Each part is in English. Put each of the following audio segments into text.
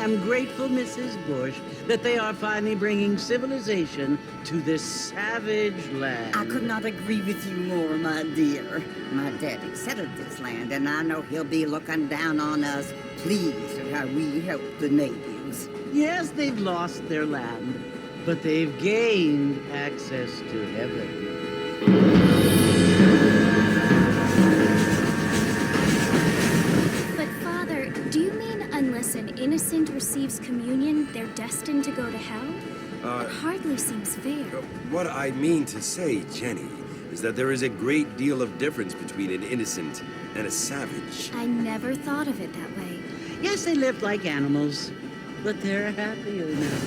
am grateful, Mrs. Bush, that they are finally bringing civilization to this savage land. I could not agree with you more, my dear. My daddy settled this land, and I know he'll be looking down on us, pleased at how we help the natives. Yes, they've lost their land, but they've gained access to heaven. But, Father, do you mean unless an innocent receives communion, they're destined to go to hell? It hardly seems fair. What I mean to say, Jenny, is that there is a great deal of difference between an innocent and a savage. I never thought of it that way. Yes, they live like animals, but they're happier now.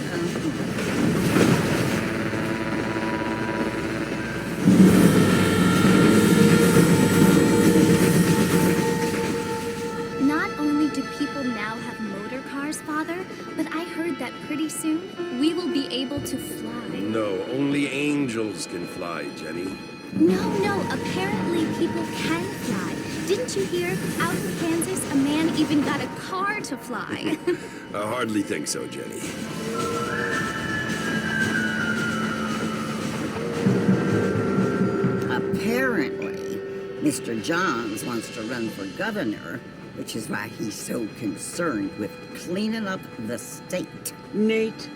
Not only do people now have motor cars, Father, but I heard that pretty soon we will be able to fly. No, only angels can fly, Jenny. No, apparently people can fly. Didn't you hear? Out in Kansas, a man even got a car to fly. I hardly think so, Jenny. Apparently, Mr. Johns wants to run for governor, which is why he's so concerned with cleaning up the state. Nate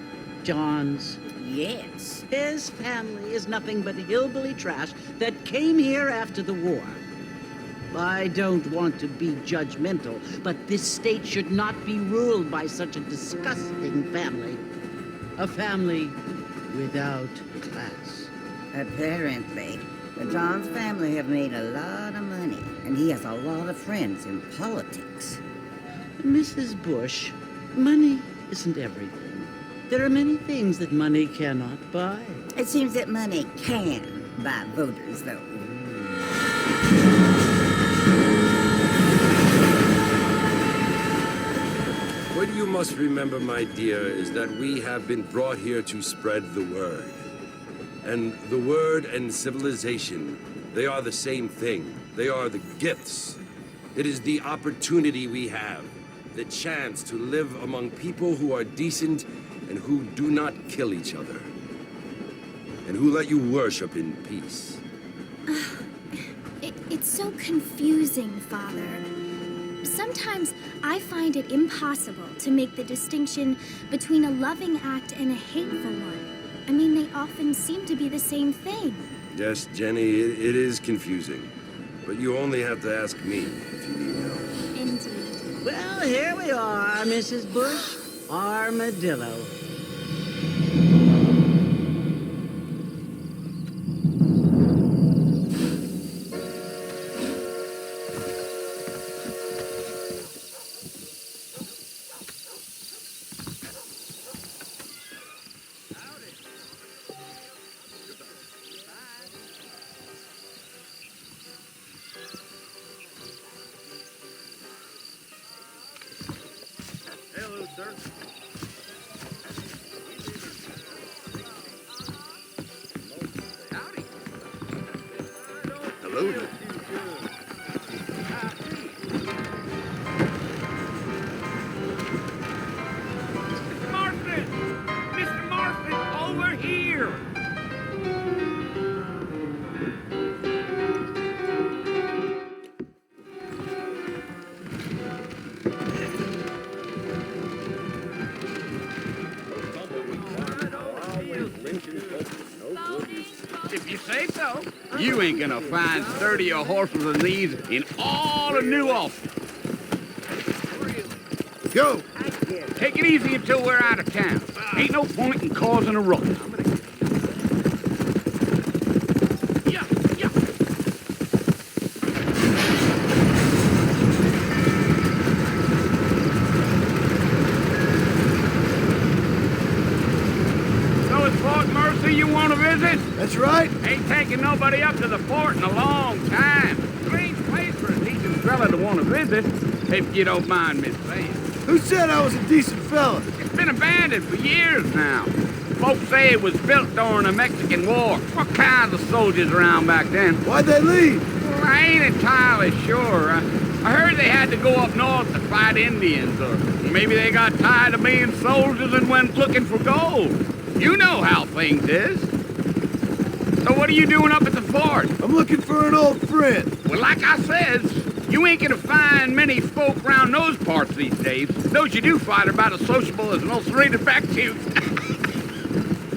Johns. Yes. His family is nothing but hillbilly trash that came here after the war. I don't want to be judgmental, but this state should not be ruled by such a disgusting family. A family without class. Apparently. The John's family have made a lot of money, and he has a lot of friends in politics. Mrs. Bush, money isn't everything. There are many things that money cannot buy. It seems that money can buy voters, though. What you must remember, my dear, is that we have been brought here to spread the word. And the word and civilization, they are the same thing. They are the gifts. It is the opportunity we have, the chance to live among people who are decent and who do not kill each other, and who let you worship in peace. It's so confusing, Father. Sometimes I find it impossible to make the distinction between a loving act and a hateful one. I mean, they often seem to be the same thing. Yes, Jenny, it is confusing. But you only have to ask me if you need help. Indeed. Well, here we are, Mrs. Bush. Armadillo. Hello, sir. Howdy. Hello there. Mr. Marston! Mr. Marston, over here! If you say so. You ain't gonna find sturdier horses than these in all of New Ulster. Go! Take it easy until we're out of town. Ain't no point in causing a ruckus. Yeah, yeah. So it's Fort Mercy you want to visit? That's right. Ain't taking nobody up to the fort in a long time. Strange place for a decent fella to want to visit, if you don't mind me saying. Who said I was a decent fella? It's been abandoned for years now. Folks say it was built during the Mexican War. What kinds of soldiers around back then? Why'd they leave? Well, I ain't entirely sure. I heard they had to go up north to fight Indians, or maybe they got tired of being soldiers and went looking for gold. You know how things is. So what are you doing up at the fort? I'm looking for an old friend. Well, like I says, you ain't gonna find many folk around those parts these days. Those you do find are about as sociable as an ulcerated back tooth.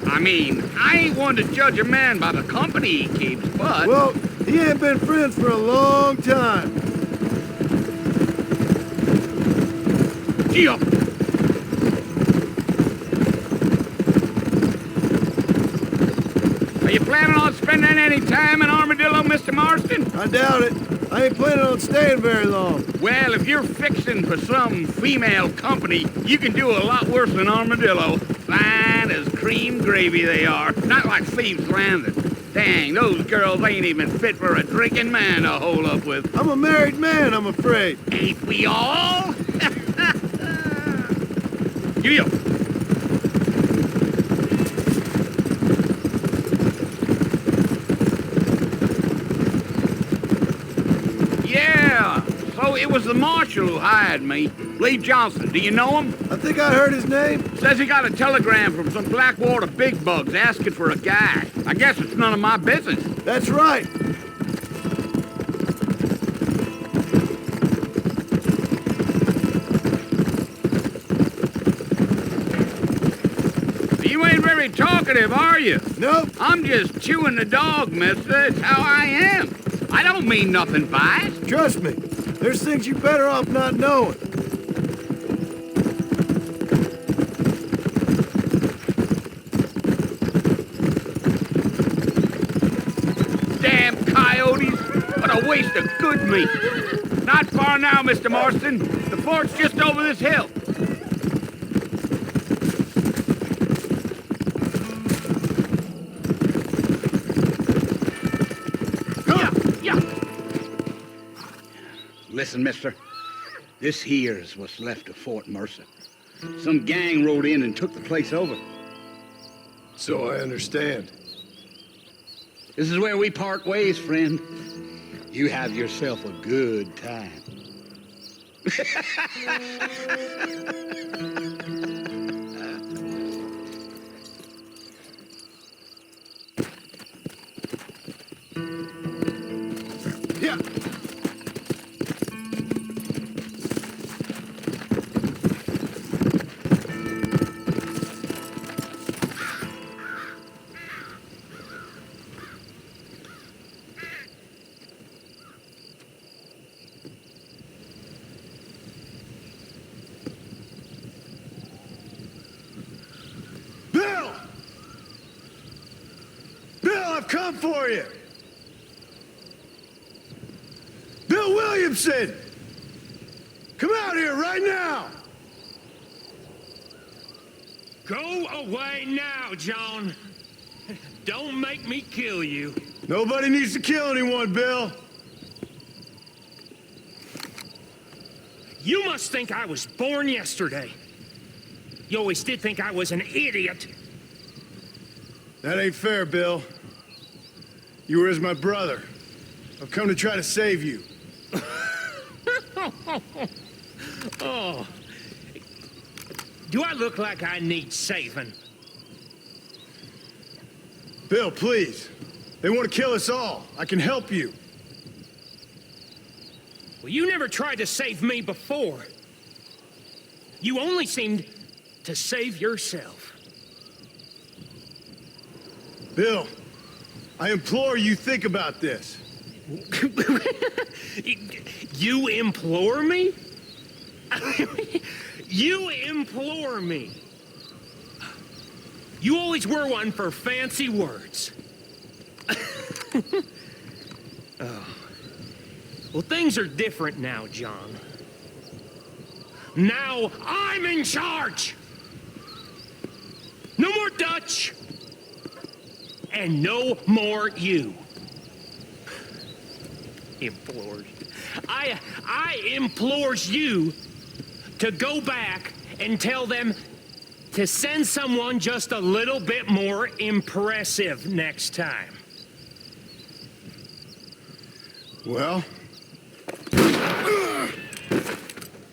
I mean, I ain't one to judge a man by the company he keeps, but... Well, he ain't been friends for a long time. Gee up! Are you planning on spending any time in Armadillo, Mr. Marston? I doubt it. I ain't planning on staying very long. Well, if you're fixing for some female company, you can do a lot worse than Armadillo. Fine as cream gravy they are. Not like Thieves' Landing. Dang, those girls ain't even fit for a drinking man to hole up with. I'm a married man, I'm afraid. Ain't we all? Giddy up. Yeah, so it was the marshal who hired me. Lee Johnson, do you know him? I think I heard his name. Says he got a telegram from some Blackwater big bugs asking for a guy. I guess it's none of my business. That's right. You ain't very talkative, are you? Nope. I'm just chewing the dog, mister. It's how I am. I don't mean nothing by it. Trust me. There's things you're better off not knowing. Damn just a good meat. Not far now, Mr. Marston. The fort's just over this hill. Listen, mister. This here's what's left of Fort Mercer. Some gang rode in and took the place over. So I understand. This is where we part ways, friend. You have yourself a good time. Yeah. Bill! Bill, I've come for you! Bill Williamson! Come out here right now! Go away now, John. Don't make me kill you. Nobody needs to kill anyone, Bill. You must think I was born yesterday. You always did think I was an idiot. That ain't fair, Bill. You were as my brother. I've come to try to save you. Oh. Do I look like I need saving? Bill, please. They want to kill us all. I can help you. Well, you never tried to save me before. You only seemed to save yourself. Bill, I implore you think about this. You implore me? You implore me. You always were one for fancy words. Oh. Well, things are different now, John. Now I'm in charge. No more Dutch. And no more you. Implores. I implores you to go back and tell them to send someone just a little bit more impressive next time. Well?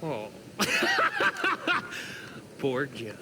Oh. Poor John.